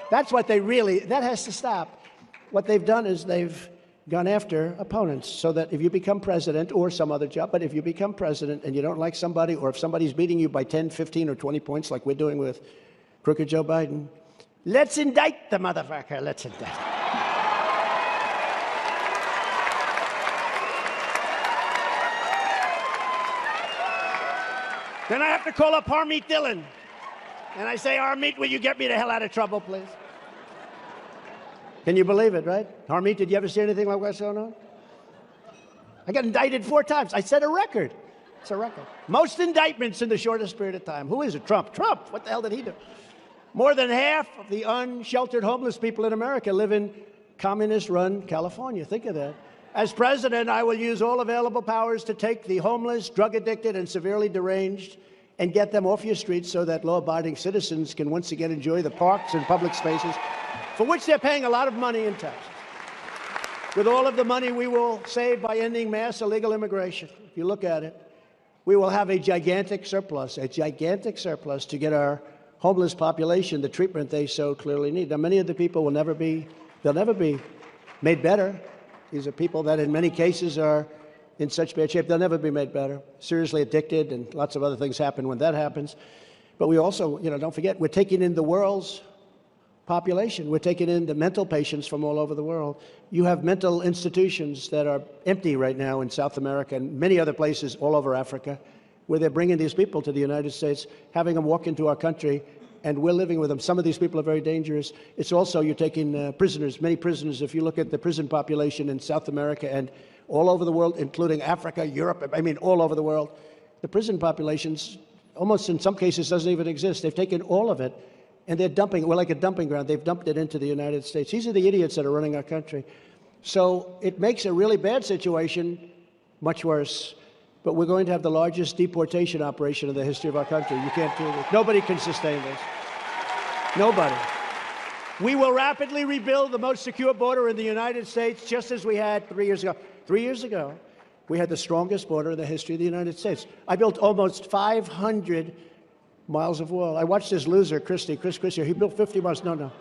That's what they really, that has to stop. What they've done is they've gone after opponents so that if you become president or some other job, but if you become president and you don't like somebody, or if somebody's beating you by 10, 15, or 20 points like we're doing with crooked Joe Biden, let's indict the motherfucker. Let's indict him. Then I have to call up Harmeet Dillon. And I say, Harmeet, will you get me the hell out of trouble, please? Can you believe it, right? Harmeet, did you ever see anything like what's going on? I got indicted 4 times. I set a record. It's a record. Most indictments in the shortest period of time. Who is it? Trump. Trump. What the hell did he do? More than half of the unsheltered homeless people in America live in communist-run California. Think of that. As president, I will use all available powers to take the homeless, drug-addicted, and severely deranged and get them off your streets so that law-abiding citizens can once again enjoy the parks and public spaces for which they're paying a lot of money in taxes. With all of the money we will save by ending mass illegal immigration, if you look at it, we will have a gigantic surplus to get our homeless population the treatment they so clearly need. Now, many of the people will never be, they'll never be made better. These are people that in many cases are in such bad shape, they'll never be made better, seriously addicted, and lots of other things happen when that happens. But we also, don't forget, we're taking in the world's population. We're taking in the mental patients from all over the world. You have mental institutions that are empty right now in South America and many other places all over Africa, where they're bringing these people to the United States, having them walk into our country, and we're living with them. Some of these people are very dangerous. It's also, you're taking prisoners, many prisoners. If you look at the prison population in South America and all over the world, including Africa, Europe, all over the world, the prison populations almost in some cases doesn't even exist. They've taken all of it and they're dumping it. We're like a dumping ground. They've dumped it into the United States. These are the idiots that are running our country. So it makes a really bad situation much worse. But we're going to have the largest deportation operation in the history of our country. You can't do this. Nobody can sustain this. Nobody. We will rapidly rebuild the most secure border in the United States, just as we had 3 years ago. 3 years ago, we had the strongest border in the history of the United States. I built almost 500 miles of wall. I watched this loser, Chris Christie. He built 50 miles. No.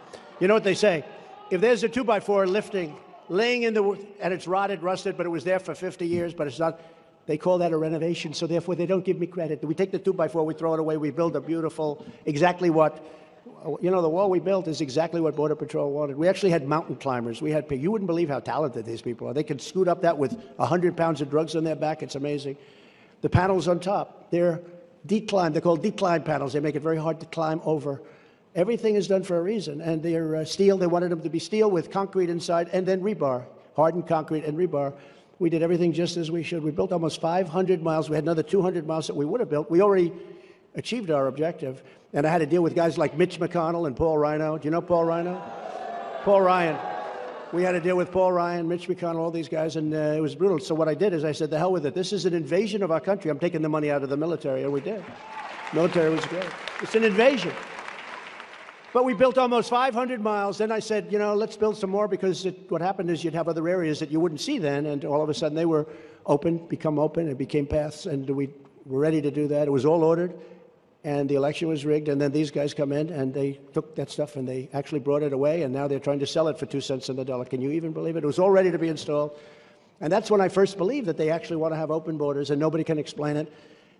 You know what they say? If there's a 2x4 laying in the, and it's rotted, rusted, but it was there for 50 years, but it's not, they call that a renovation, so therefore they don't give me credit. We take the 2x4, we throw it away, we build a beautiful, exactly what, the wall we built is exactly what Border Patrol wanted. We actually had mountain climbers. We had, you wouldn't believe how talented these people are. They can scoot up that with 100 pounds of drugs on their back. It's amazing. The panels on top, they're decline. They're called decline panels. They make it very hard to climb over. Everything is done for a reason. And they're steel. They wanted them to be steel with concrete inside and then rebar, hardened concrete and rebar. We did everything just as we should. We built almost 500 miles. We had another 200 miles that we would have built. We already achieved our objective. And I had to deal with guys like Mitch McConnell and Paul Rhino. Do you know Paul Rhino? Paul Ryan. We had to deal with Paul Ryan, Mitch McConnell, all these guys, and it was brutal. So what I did is I said, the hell with it. This is an invasion of our country. I'm taking the money out of the military, and we did. Military was great. It's an invasion. But we built almost 500 miles. Then I said, let's build some more, because what happened is you'd have other areas that you wouldn't see then, and all of a sudden they were become open, and became paths, and we were ready to do that. It was all ordered, and the election was rigged, and then these guys come in, and they took that stuff, and they actually brought it away, and now they're trying to sell it for 2 cents on the dollar. Can you even believe it? It was all ready to be installed. And that's when I first believed that they actually want to have open borders, and nobody can explain it.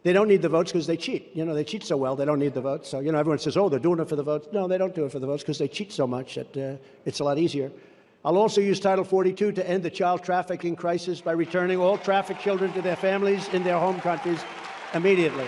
They don't need the votes because they cheat. They cheat so well, they don't need the votes. So, everyone says, oh, they're doing it for the votes. No, they don't do it for the votes because they cheat so much that it's a lot easier. I'll also use Title 42 to end the child trafficking crisis by returning all trafficked children to their families in their home countries immediately.